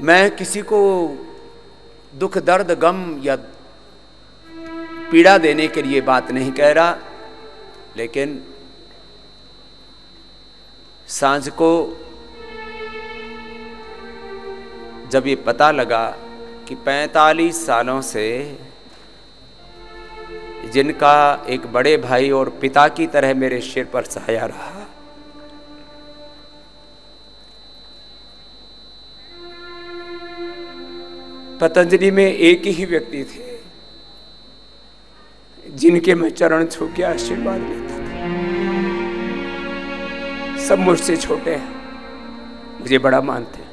मैं किसी को दुख दर्द गम या पीड़ा देने के लिए बात नहीं कह रहा, लेकिन सांझ को जब ये पता लगा कि 45 सालों से जिनका एक बड़े भाई और पिता की तरह मेरे सिर पर सहाया रहा, पतंजलि में एक ही व्यक्ति थे जिनके मैं चरण छू के आशीर्वाद लेता था। सब मुझसे छोटे हैं, मुझे बड़ा मानते हैं,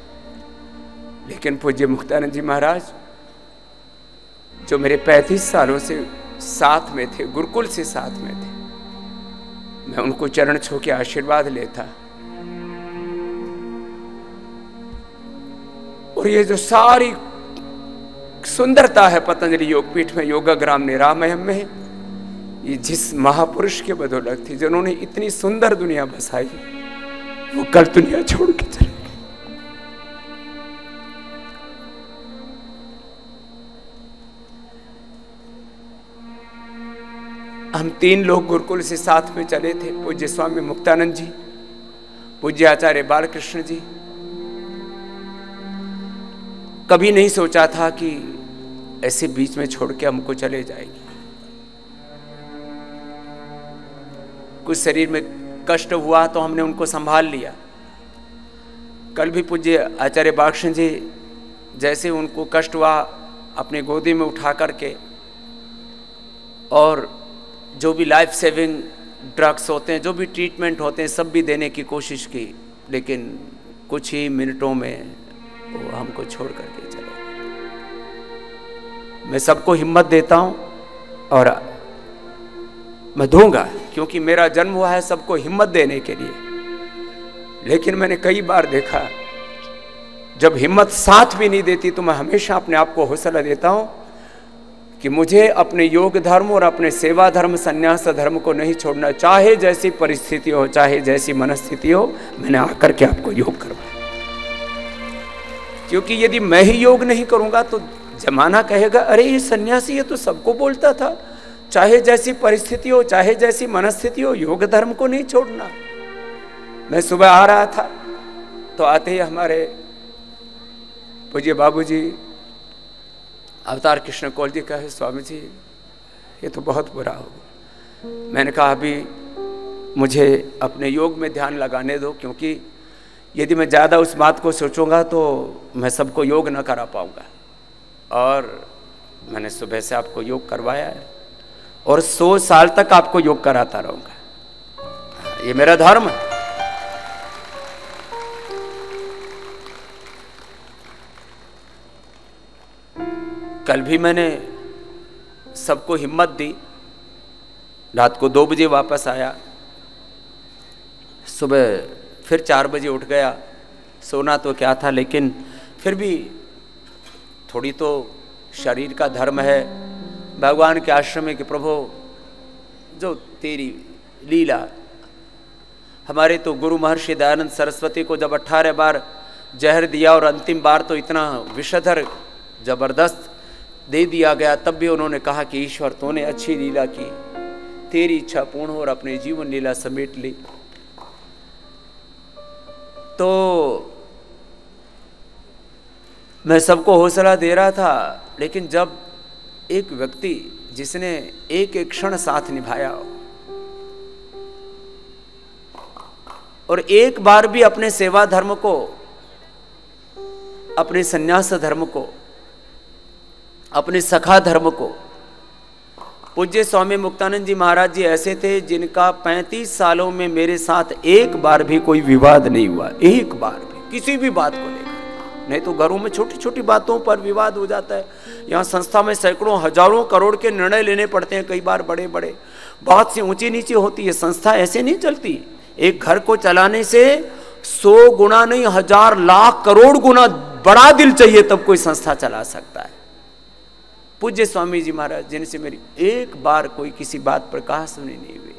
लेकिन पूज्य मुक्तानंद जी महाराज जो मेरे 35 सालों से साथ में थे, गुरुकुल से साथ में थे, मैं उनको चरण छू के आशीर्वाद लेता। और ये जो सारी सुंदरता है पतंजलि योगपीठ में, योगाग्राम निरामयम में, ये जिस महापुरुष के बदौलत थी जिन्होंने इतनी सुंदर दुनिया बसाई, वो कल दुनिया छोड़ के चले गए। हम 3 लोग गुरुकुल से साथ में चले थे, पूज्य स्वामी मुक्तानंद जी, पूज्य आचार्य बालकृष्ण जी। कभी नहीं सोचा था कि ऐसे बीच में छोड़ के हमको चले जाएगी। कुछ शरीर में कष्ट हुआ तो हमने उनको संभाल लिया। कल भी पूज्य आचार्य बालकृष्ण जी जैसे उनको कष्ट हुआ, अपनी गोदी में उठा करके और जो भी लाइफ सेविंग ड्रग्स होते हैं, जो भी ट्रीटमेंट होते हैं, सब भी देने की कोशिश की, लेकिन कुछ ही मिनटों में वो हमको छोड़ करके चले। मैं सबको हिम्मत देता हूं और मैं दूंगा, क्योंकि मेरा जन्म हुआ है सबको हिम्मत देने के लिए। लेकिन मैंने कई बार देखा जब हिम्मत साथ भी नहीं देती तो मैं हमेशा अपने आप को हौसला देता हूं कि मुझे अपने योग धर्म और अपने सेवा धर्म, संन्यास धर्म को नहीं छोड़ना, चाहे जैसी परिस्थिति हो, चाहे जैसी मनस्थिति हो। मैंने आकर के आपको योग करवाया, क्योंकि यदि मैं ही योग नहीं करूंगा तो जमाना कहेगा अरे ये सन्यासी है तो सबको बोलता था, चाहे जैसी परिस्थिति हो, चाहे जैसी मनस्थिति हो, योग धर्म को नहीं छोड़ना। मैं सुबह आ रहा था तो आते ही हमारे पूज्य बाबूजी अवतार कृष्ण कौल जी कहे, स्वामी जी ये तो बहुत बुरा हो। मैंने कहा अभी मुझे अपने योग में ध्यान लगाने दो, क्योंकि यदि मैं ज़्यादा उस बात को सोचूंगा तो मैं सबको योग न करा पाऊंगा। और मैंने सुबह से आपको योग करवाया है और 100 साल तक आपको योग कराता रहूंगा, ये मेरा धर्म है। कल भी मैंने सबको हिम्मत दी, रात को 2 बजे वापस आया, सुबह फिर 4 बजे उठ गया। सोना तो क्या था, लेकिन फिर भी थोड़ी तो शरीर का धर्म है। भगवान के आश्रम में कि प्रभु जो तेरी लीला, हमारे तो गुरु महर्षि दयानंद सरस्वती को जब 18 बार जहर दिया और अंतिम बार तो इतना विषधर जबरदस्त दे दिया गया, तब भी उन्होंने कहा कि ईश्वर तूने अच्छी लीला की, तेरी इच्छा पूर्ण हो, और अपनी जीवन लीला समेट ली। तो मैं सबको हौसला दे रहा था, लेकिन जब एक व्यक्ति जिसने एक एक क्षण साथ निभाया और एक बार भी अपने सेवा धर्म को, अपने संन्यास धर्म को, अपने सखा धर्म को, पूज्य स्वामी मुक्तानंद जी महाराज जी ऐसे थे जिनका 35 सालों में मेरे साथ एक बार भी कोई विवाद नहीं हुआ, एक बार भी किसी भी बात को लेकर। नहीं तो घरों में छोटी छोटी बातों पर विवाद हो जाता है, यहाँ संस्था में सैकड़ों हजारों करोड़ के निर्णय लेने पड़ते हैं, कई बार बड़े बड़े, बहुत सी ऊंची नीची होती है। संस्था ऐसे नहीं चलती। एक घर को चलाने से 100 गुना नहीं, 1000 लाख करोड़ गुना बड़ा दिल चाहिए तब कोई संस्था चला सकता है। पूज्य स्वामी जी महाराज जिनसे मेरी एक बार कोई किसी बात पर कहासुनी नहीं हुई,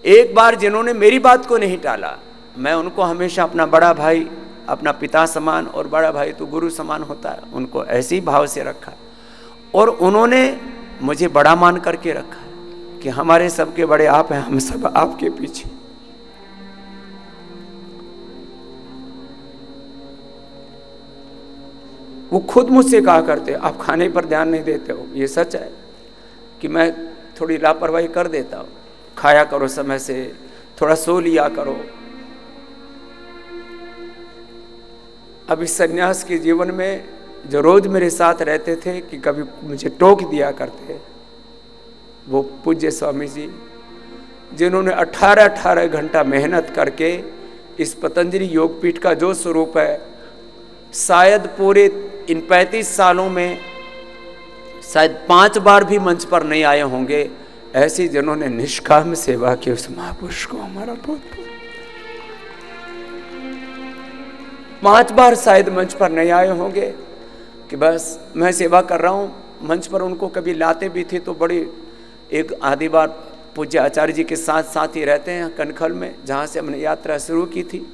एक बार जिन्होंने मेरी बात को नहीं टाला, मैं उनको हमेशा अपना बड़ा भाई अपना पिता समान और बड़ा भाई तो गुरु समान होता है, उनको ऐसे ही भाव से रखा और उन्होंने मुझे बड़ा मान करके रखा कि हमारे सबके बड़े आप हैं, हम सब आपके पीछे। वो खुद मुझसे कहा करते, आप खाने पर ध्यान नहीं देते हो। ये सच है कि मैं थोड़ी लापरवाही कर देता हूँ, खाया करो समय से, थोड़ा सो लिया करो। अब इस सन्यास के जीवन में जो रोज मेरे साथ रहते थे कि कभी मुझे टोक दिया करते, वो पूज्य स्वामी जी, जिन्होंने 18 घंटा मेहनत करके इस पतंजलि योगपीठ का जो स्वरूप है, शायद पूरे इन 35 सालों में शायद 5 बार भी मंच पर नहीं आए होंगे, ऐसी जिन्होंने निष्काम सेवा की, उस महापुरुष को हमारा बहुत 5 बार शायद मंच पर नहीं आए होंगे कि बस मैं सेवा कर रहा हूँ। मंच पर उनको कभी लाते भी थे तो बड़ी, एक आधी बार पूज्य आचार्य जी के साथ साथ ही रहते हैं कनखल में, जहाँ से हमने यात्रा शुरू की थी।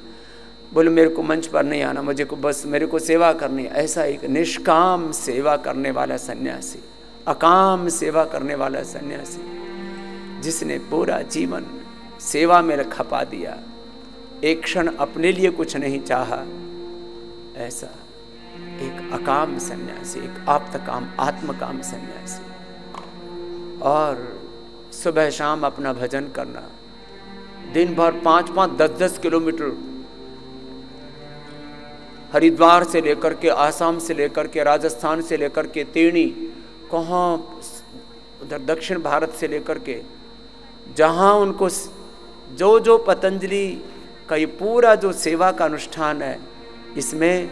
बोले मेरे को मंच पर नहीं आना, मुझे को बस मेरे को सेवा करनी है। ऐसा एक निष्काम सेवा करने वाला सन्यासी, अकाम सेवा करने वाला सन्यासी, जिसने पूरा जीवन सेवा में खपा दिया, एक क्षण अपने लिए कुछ नहीं चाहा, ऐसा एक अकाम सन्यासी, एक आप्तकाम आत्मकाम सन्यासी। और सुबह शाम अपना भजन करना, दिन भर 5-5, 10-10 किलोमीटर हरिद्वार से लेकर के, आसाम से लेकर के, राजस्थान से लेकर के तेणी, कहाँ उधर दक्षिण भारत से लेकर के, जहाँ उनको जो जो पतंजलि का ये पूरा जो सेवा का अनुष्ठान है, इसमें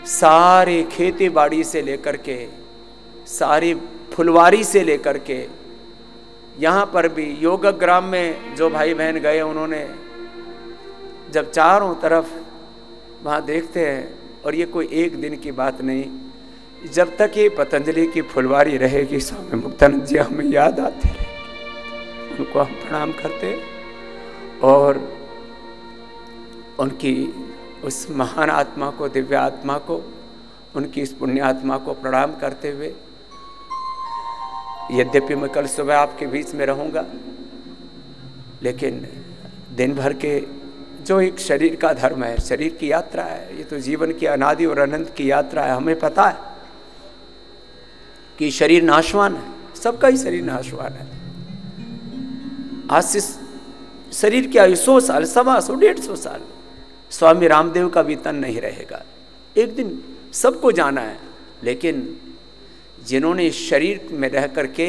सारे खेती बाड़ी से लेकर के, सारी फुलवारी से लेकर के, यहाँ पर भी योगग्राम में जो भाई बहन गए, उन्होंने जब चारों तरफ वहाँ देखते हैं, और ये कोई एक दिन की बात नहीं, जब तक ये पतंजलि की फुलवारी रहेगी, स्वामी मुक्तानंद जी हमें याद आते रहे, उनको हम प्रणाम करते और उनकी उस महान आत्मा को, दिव्य आत्मा को, उनकी इस पुण्य आत्मा को प्रणाम करते हुए, यद्यपि मैं कल सुबह आपके बीच में रहूँगा, लेकिन दिन भर के जो एक शरीर का धर्म है, शरीर की यात्रा है, ये तो जीवन की अनादि और अनंत की यात्रा है। हमें पता है कि शरीर नाशवान है, सबका ही शरीर नाशवान है। आज से शरीर की आयु 100 साल, 125, 150 साल, स्वामी रामदेव का भी तन नहीं रहेगा, एक दिन सबको जाना है। लेकिन जिन्होंने इस शरीर में रह करके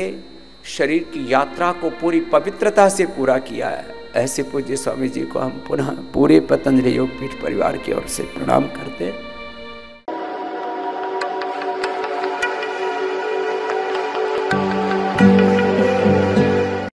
शरीर की यात्रा को पूरी पवित्रता से पूरा किया है, ऐसे पूज्य स्वामी जी को हम पुनः पूरे पतंजलि योगपीठ परिवार की ओर से प्रणाम करते हैं।